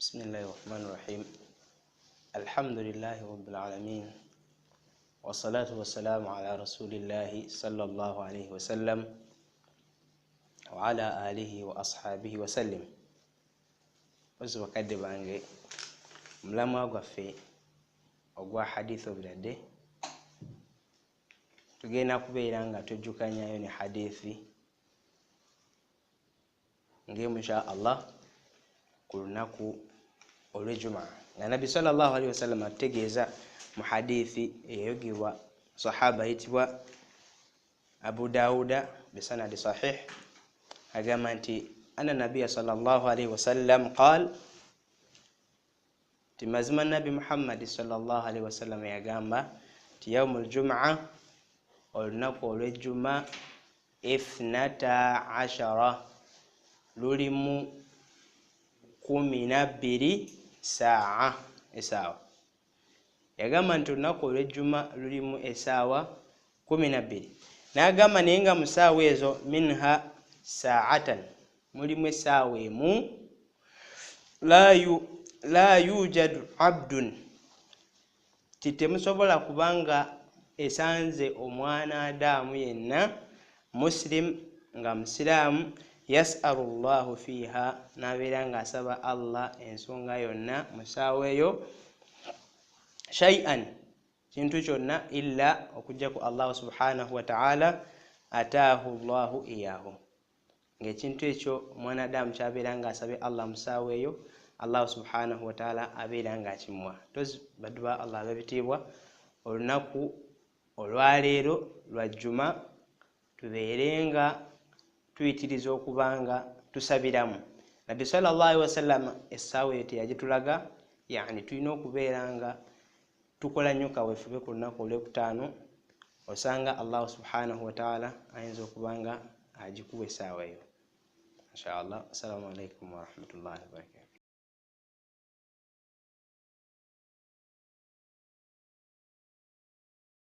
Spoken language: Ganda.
بسم الله الرحمن الرحيم. الحمد لله رب العالمين، والصلاة والسلام على رسول الله صلى الله عليه وسلم وعلى آله وأصحابه وسلم. وزو كد بانجي ملما غفي ogwa hadithu bilade tugenda kubeera nga tujjukanyayo ne hadithi ngemu insha Allah ku lunaku olw'Ijumaa nga Nabi sallallahu alaihi wasallam ategeeza mu hadithi eyogibwa sahaba yitibwa Abu Dawuda bisanadi sahih agamba nti anna Nabiya sallallahu alaihi wasallam qala timazima Nabi Muhammad sallallahu alaihi wasallam yagamba ti yaumul Jumaa olunaku olw'Ijumaa 12 lulimu 12 saa esaawa. Yagamba nti olunaku olw'Ijumaa lulimu esaawa 12 n'agamba naye nga mu saawa ezo minha saatan mulimu esaawa emu la yujadu abdun titemusobola kubanga esanze omwana Adamu yenna muslim nga musiramu yas'alu Allahu fiha nabeera nga asaba Allah ensonga yonna mu saawa eyo shay'an kintu kyonna illa okujjaku Allah subhanahu wa ta'ala ataahu Allahu iyahu ng'ekintu ekyo omwana Adamu kyabeera nga asabe Allah mu saawa eyo Allah subhanahu wa ta'ala abeera nga akimuwa. Tozi baddu ba Allah babitiibwa olunaku olwaleero lwa Juma tubeere nga tuyitiriza okubanga tusabiramu. Nabi sallallahu alaihi wasallam essaawa eyo teyagitulaga, yani tulina okubeera nga tukola nnyo kaweefube ku lunaku olw'ekutaano osanga Allah subhanahu wa ta'ala ayinza okubanga agikuwa essaawa eyo. Inshallah. Assalamu alaikum wa rahmatullahi wa barakatuh.